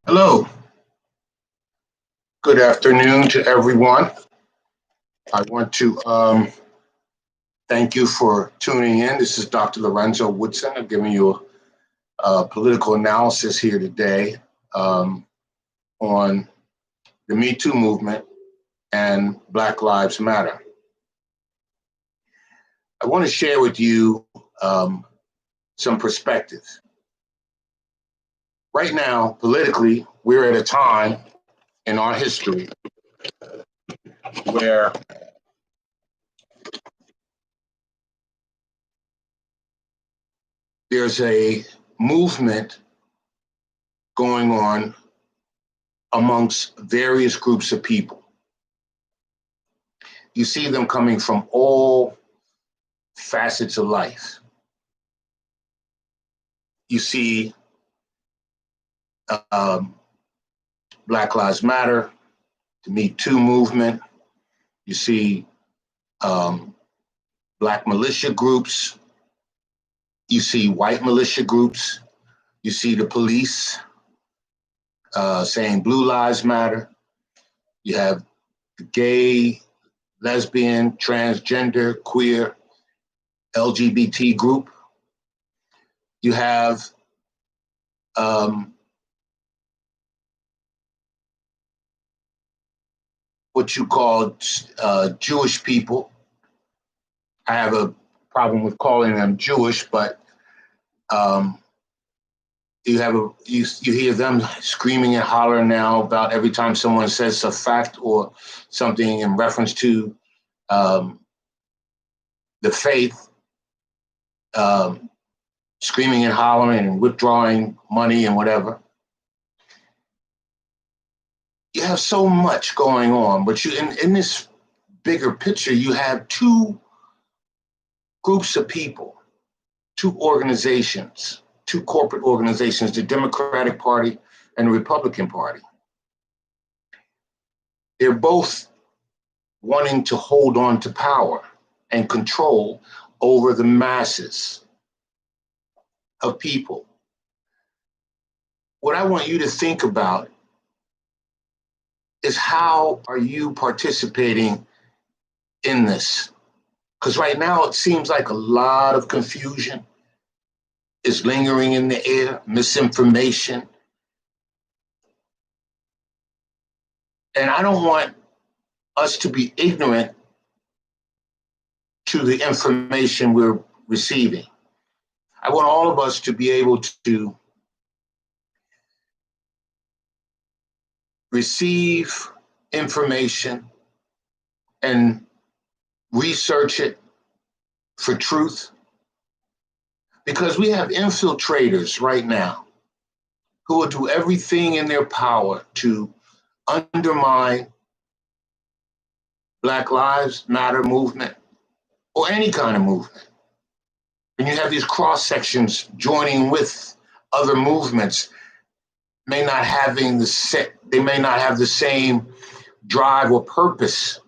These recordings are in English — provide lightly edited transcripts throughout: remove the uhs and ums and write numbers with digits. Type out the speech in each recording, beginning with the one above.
Hello, good afternoon to everyone. I want to thank you for tuning in. This is Dr. Lorenzo Woodson. I'm giving you a political analysis here today on the Me Too movement and Black Lives Matter. I want to share with you some perspectives. Right now, politically, we're at a time in our history where there's a movement going on amongst various groups of people. You see them coming from all facets of life. You see Black Lives Matter, the Me Too movement. You see Black militia groups. You see white militia groups. You see the police saying Blue Lives Matter. You have the gay, lesbian, transgender, queer, LGBT group. You have what you call Jewish people. I have a problem with calling them Jewish, but you hear them screaming and hollering now about every time someone says a fact or something in reference to the faith, screaming and hollering and withdrawing money and whatever. You have so much going on, but in this bigger picture, you have two groups of people, two organizations, two corporate organizations, the Democratic Party and the Republican Party. They're both wanting to hold on to power and control over the masses of people. What I want you to think about is how are you participating in this? Because right now it seems like a lot of confusion is lingering in the air, misinformation. And I don't want us to be ignorant to the information we're receiving. I want all of us to be able to receive information and research it for truth, because we have infiltrators right now who will do everything in their power to undermine Black Lives Matter movement or any kind of movement. And you have these cross sections joining with other movements, they may not have the same drive or purpose.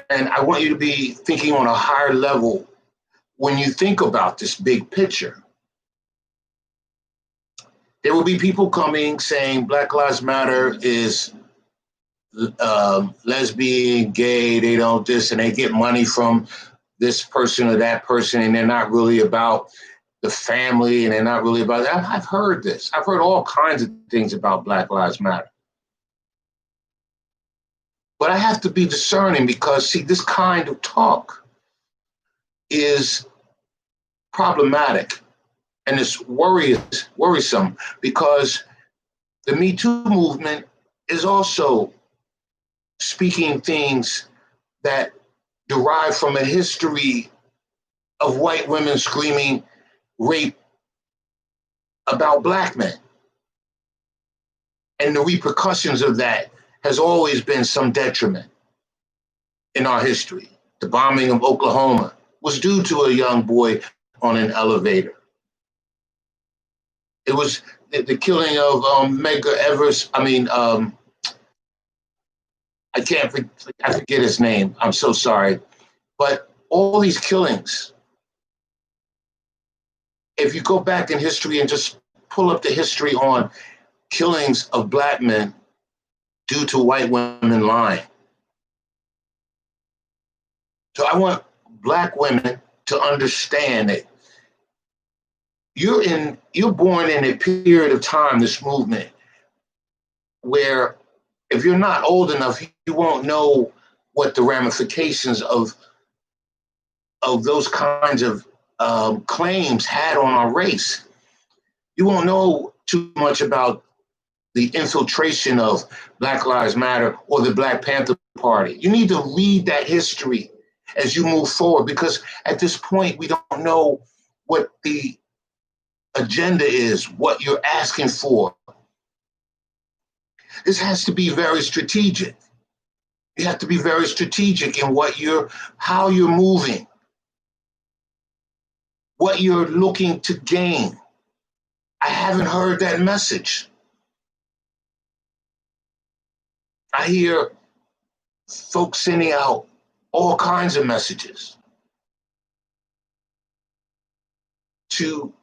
And I want you to be thinking on a higher level when you think about this big picture. There will be people coming saying Black Lives Matter is lesbian, gay, they don't this, and they get money from this person or that person, and they're not really about the family, and they're not really about that. I've heard this. I've heard all kinds of things about Black Lives Matter. But I have to be discerning because, see, this kind of talk is problematic and it's worrisome because the Me Too movement is also speaking things that derive from a history of white women screaming rape about Black men. And the repercussions of that has always been some detriment in our history. The bombing of Oklahoma was due to a young boy on an elevator. It was the killing of Medgar Evers. I forget his name. I'm so sorry. But all these killings, if you go back in history and just pull up the history on killings of black men due to white women lying. So I want black women to understand that you're born in a period of time, this movement, where if you're not old enough, you won't know what the ramifications of those kinds of claims had on our race. You won't know too much about the infiltration of Black Lives Matter or the Black Panther Party. You need to read that history as you move forward, because at this point, we don't know what the agenda is, what you're asking for. This has to be very strategic. You have to be very strategic in how you're moving, what you're looking to gain. I haven't heard that message. I hear folks sending out all kinds of messages to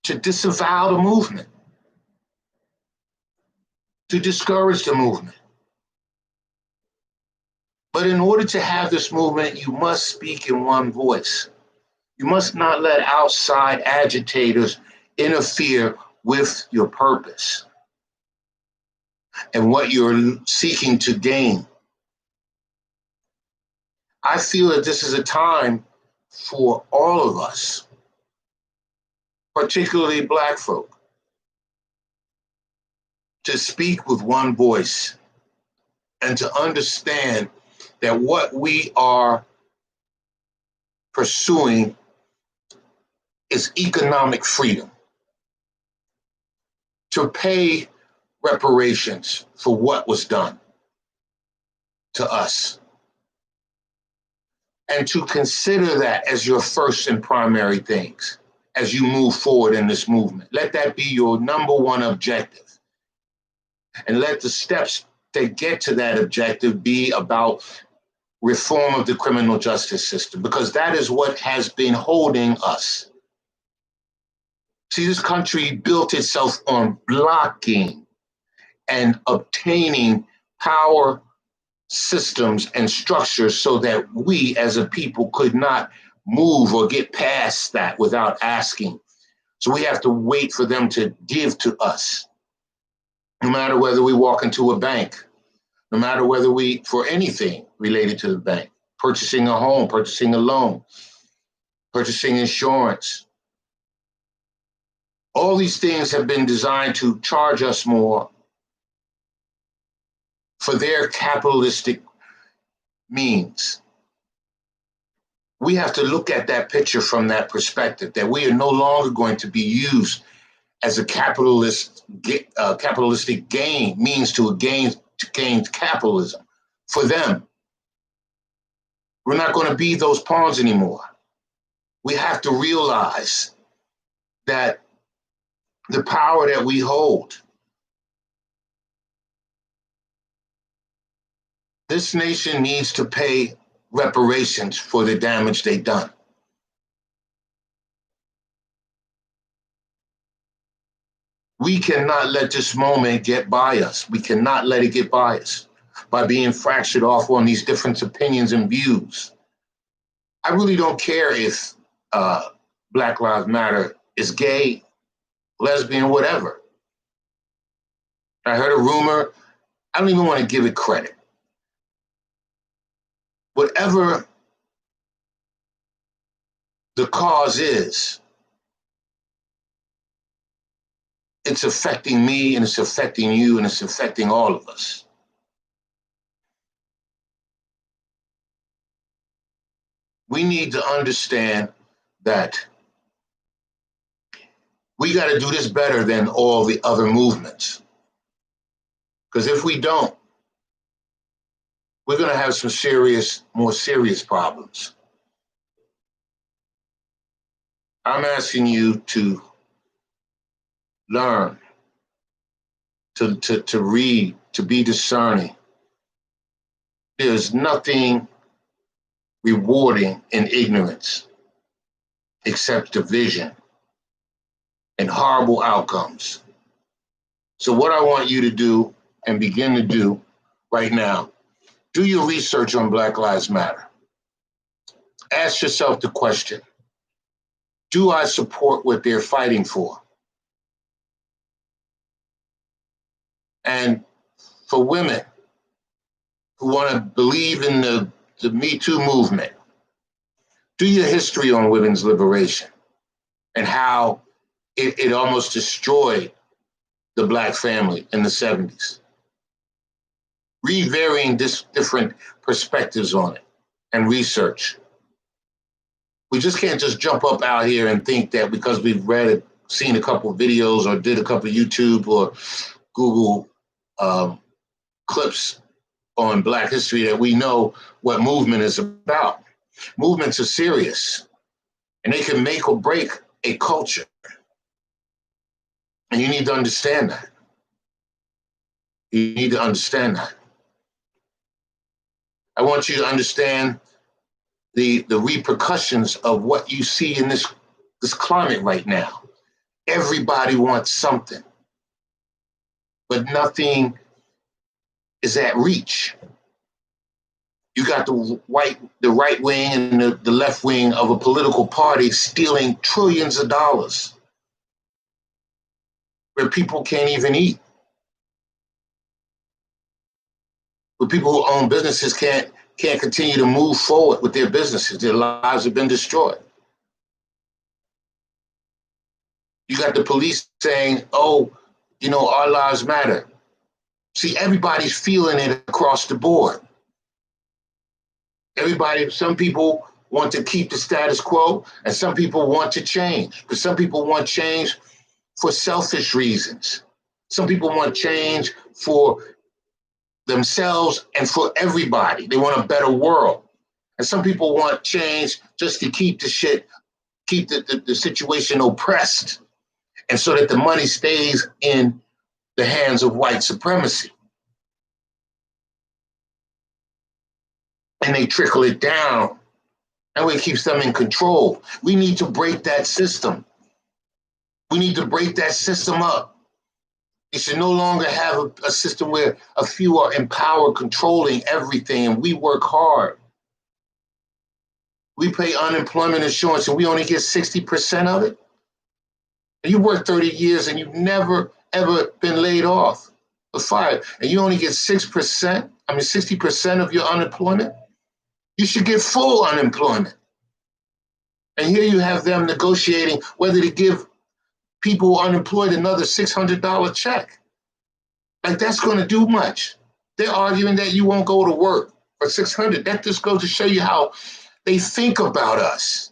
disavow the movement, to discourage the movement. But in order to have this movement, you must speak in one voice. You must not let outside agitators interfere with your purpose and what you're seeking to gain. I feel that this is a time for all of us, particularly Black folk, to speak with one voice and to understand that what we are pursuing is economic freedom, to pay reparations for what was done to us, and to consider that as your first and primary things as you move forward in this movement. Let that be your number one objective. And let the steps that get to that objective be about reform of the criminal justice system, because that is what has been holding us. See, this country built itself on blocking and obtaining power systems and structures so that we as a people could not move or get past that without asking. So we have to wait for them to give to us, no matter whether we walk into a bank, no matter whether for anything related to the bank, purchasing a home, purchasing a loan, purchasing insurance. All these things have been designed to charge us more for their capitalistic means. We have to look at that picture from that perspective, that we are no longer going to be used as a capitalistic means to gain capitalism for them. We're not going to be those pawns anymore. We have to realize that the power that we hold, this nation needs to pay reparations for the damage they've done. We cannot let this moment get by us. We cannot let it get by us by being fractured off on these different opinions and views. I really don't care if Black Lives Matter is gay, lesbian, whatever. I heard a rumor. I don't even want to give it credit. Whatever the cause is, it's affecting me and it's affecting you and it's affecting all of us. We need to understand that we got to do this better than all the other movements. Because if we don't, we're going to have some more serious problems. I'm asking you to learn, to read, to be discerning. There's nothing rewarding in ignorance. except division and horrible outcomes. So what I want you to do and begin to do right now, do your research on Black Lives Matter. Ask yourself the question, do I support what they're fighting for? And for women who want to believe in the Me Too movement, do your history on women's liberation and how it almost destroyed the Black family in the 70s. Read varying different perspectives on it and research. We just can't just jump up out here and think that because we've read it, seen a couple of videos or did a couple of YouTube or Google clips on Black history that we know what movement is about. Movements are serious and they can make or break a culture. And you need to understand that. You need to understand that. I want you to understand the repercussions of what you see in this climate right now. Everybody wants something, but nothing is at reach. You got the right wing and the left wing of a political party stealing trillions of dollars where people can't even eat. Where people who own businesses can't continue to move forward with their businesses. Their lives have been destroyed. You got the police saying, oh, our lives matter. See, everybody's feeling it across the board. Some people want to keep the status quo, and some people want to change. But some people want change for selfish reasons. Some people want change for themselves and for everybody. They want a better world. And some people want change just to keep the situation oppressed, and so that the money stays in the hands of white supremacy. And they trickle it down. That way it keeps them in control. We need to break that system. We need to break that system up. You should no longer have a system where a few are empowered, controlling everything, and we work hard. We pay unemployment insurance and we only get 60% of it. And you work 30 years and you've never, ever been laid off or fired, and you only get 60% of your unemployment. You should get full unemployment. And here you have them negotiating whether to give people unemployed another $600 check. Like, that's going to do much. They're arguing that you won't go to work for $600. That just goes to show you how they think about us.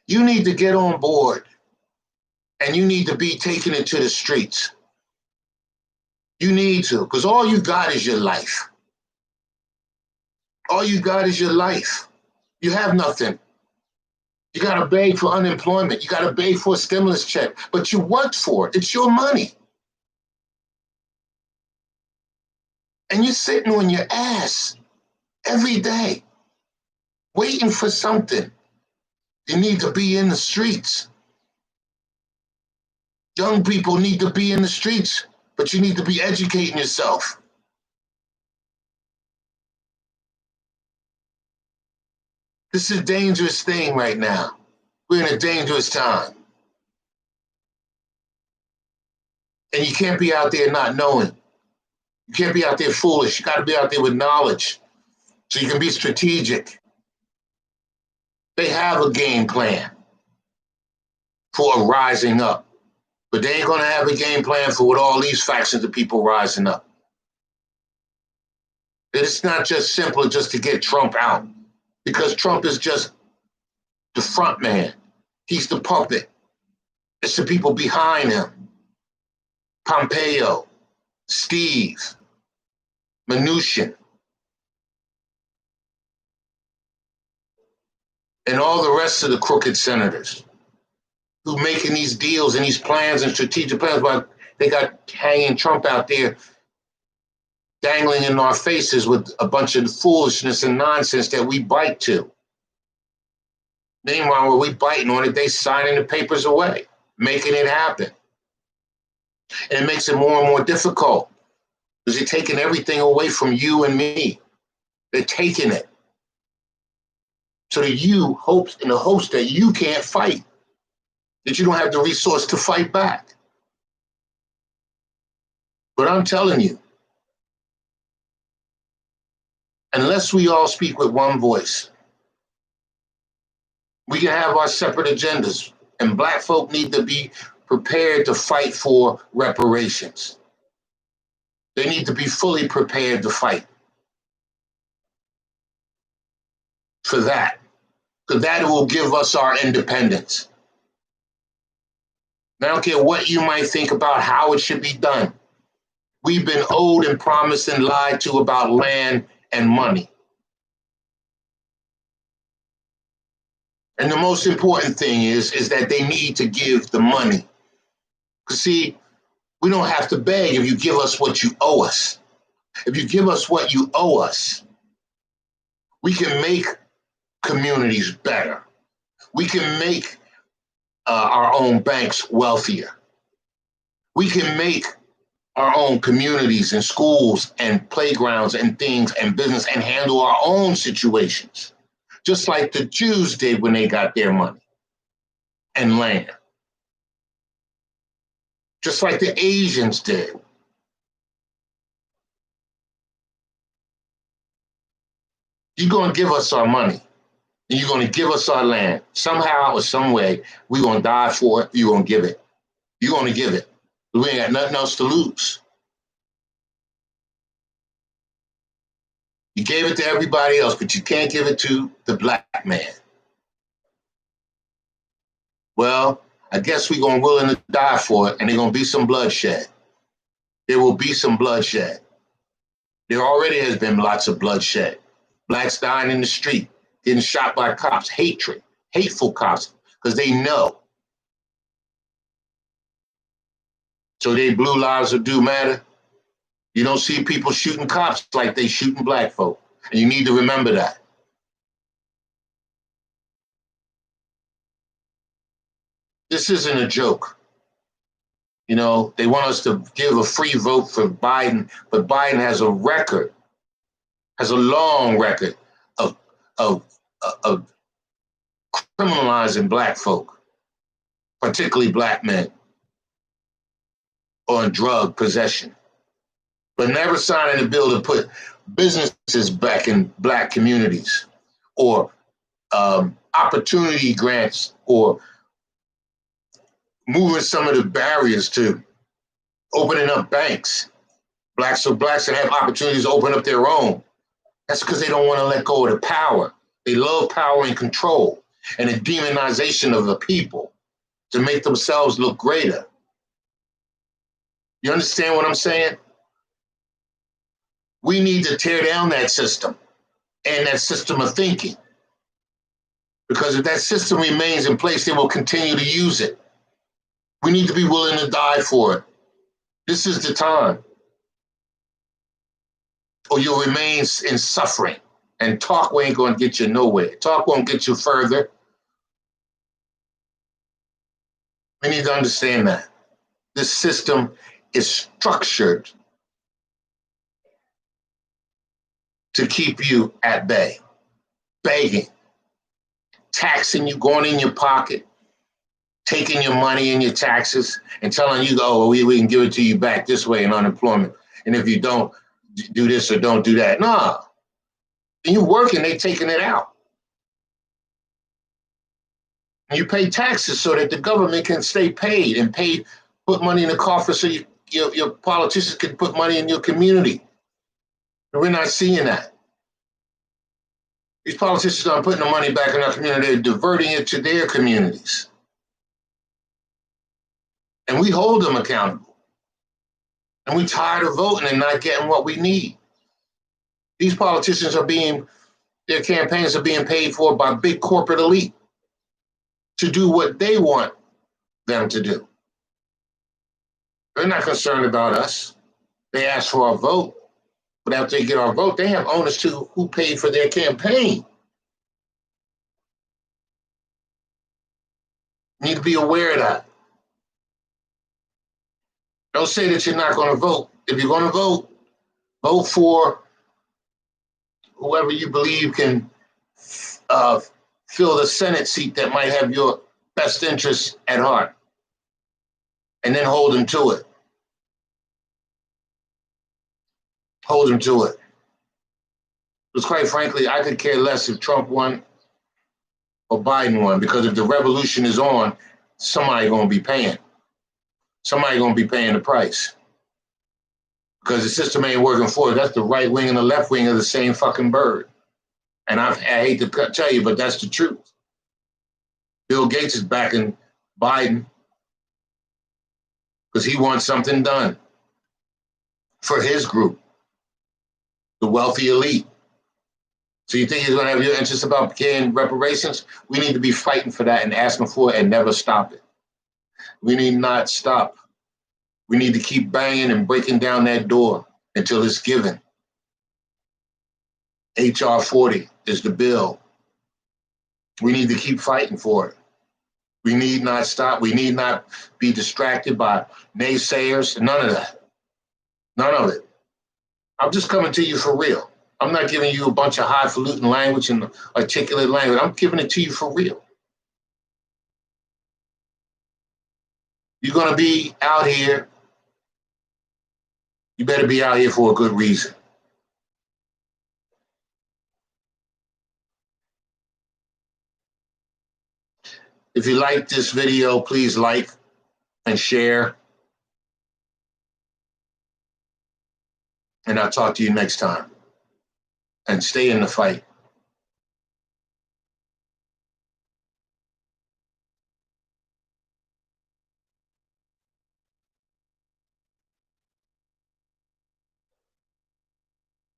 You need to get on board, and you need to be taking it to the streets. You need to, because all you got is your life. All you got is your life. You have nothing. You got to beg for unemployment. You got to beg for a stimulus check, but you worked for it. It's your money. And you're sitting on your ass every day, waiting for something. You need to be in the streets. Young people need to be in the streets, but you need to be educating yourself. This is a dangerous thing right now. We're in a dangerous time. And you can't be out there not knowing. You can't be out there foolish. You got to be out there with knowledge so you can be strategic. They have a game plan for a rising up, but they ain't going to have a game plan for with all these factions of people rising up. It's not just simple just to get Trump out, because Trump is just the front man. He's the puppet. It's the people behind him. Pompeo, Steve, Mnuchin, and all the rest of the crooked senators who making these deals and these plans and strategic plans, but they got hanging Trump out there dangling in our faces with a bunch of foolishness and nonsense that we bite to. Meanwhile, when we biting on it, they signing the papers away, making it happen. And it makes it more and more difficult because they're taking everything away from you and me. They're taking it. So that you hopes in the hopes that you can't fight, that you don't have the resource to fight back. But I'm telling you, unless we all speak with one voice, we can have our separate agendas, and Black folk need to be prepared to fight for reparations. They need to be fully prepared to fight for that, because that will give us our independence. I don't care what you might think about how it should be done. We've been owed and promised and lied to about land and money. And the most important thing is that they need to give the money. Because see, we don't have to beg if you give us what you owe us. If you give us what you owe us, we can make communities better. We can make our own banks wealthier. We can make our own communities and schools and playgrounds and things and business and handle our own situations, just like the Jews did when they got their money and land, just like the Asians did. You're going to give us our money and you're going to give us our land. Somehow or some way, we're going to die for it. You're going to give it. You're going to give it. We ain't got nothing else to lose. You gave it to everybody else, but you can't give it to the Black man. Well, I guess we're going to willing to die for it, and there's going to be some bloodshed. There will be some bloodshed. There already has been lots of bloodshed. Blacks dying in the street, getting shot by cops, hatred, hateful cops, because they know. So their blue lives do matter. You don't see people shooting cops like they shooting Black folk. And you need to remember that. This isn't a joke. You know, they want us to give a free vote for Biden, but Biden has a record, has a long record of criminalizing Black folk, particularly Black men, on drug possession, but never signing a bill to put businesses back in Black communities or opportunity grants or moving some of the barriers to opening up banks. Blacks that have opportunities to open up their own. That's because they don't want to let go of the power. They love power and control and the demonization of the people to make themselves look greater. You understand what I'm saying? We need to tear down that system and that system of thinking. Because if that system remains in place, they will continue to use it. We need to be willing to die for it. This is the time. Or you'll remain in suffering. And talk ain't going to get you nowhere. Talk won't get you further. We need to understand that. This system is structured to keep you at bay, begging, taxing you, going in your pocket, taking your money in your taxes and telling you, oh, we can give it to you back this way in unemployment. And if you don't do this or don't do that, nah. And you working, they taking it out. And you pay taxes so that the government can stay paid and put money in the coffer so your politicians can put money in your community. And we're not seeing that. These politicians aren't putting the money back in our community, they're diverting it to their communities. And we hold them accountable. And we're tired of voting and not getting what we need. These politicians their campaigns are being paid for by big corporate elite to do what they want them to do. They're not concerned about us. They ask for our vote. But after they get our vote, they have onus to who paid for their campaign. You need to be aware of that. Don't say that you're not going to vote. If you're going to vote, vote for whoever you believe can uh, fill the Senate seat that might have your best interests at heart, and then hold them to it. Hold them to it. Because quite frankly, I could care less if Trump won or Biden won, because if the revolution is on, somebody going to be paying. Somebody going to be paying the price. Because the system ain't working for it. That's the right wing and the left wing of the same fucking bird. And I hate to tell you, but that's the truth. Bill Gates is backing Biden because he wants something done for his group, the wealthy elite. So you think he's going to have your interest about paying reparations? We need to be fighting for that and asking for it and never stop it. We need not stop. We need to keep banging and breaking down that door until it's given. HR 40 is the bill. We need to keep fighting for it. We need not stop. We need not be distracted by naysayers. None of that. None of it. I'm just coming to you for real. I'm not giving you a bunch of highfalutin language and articulate language. I'm giving it to you for real. You're going to be out here. You better be out here for a good reason. If you like this video, please like and share. And I'll talk to you next time. And stay in the fight.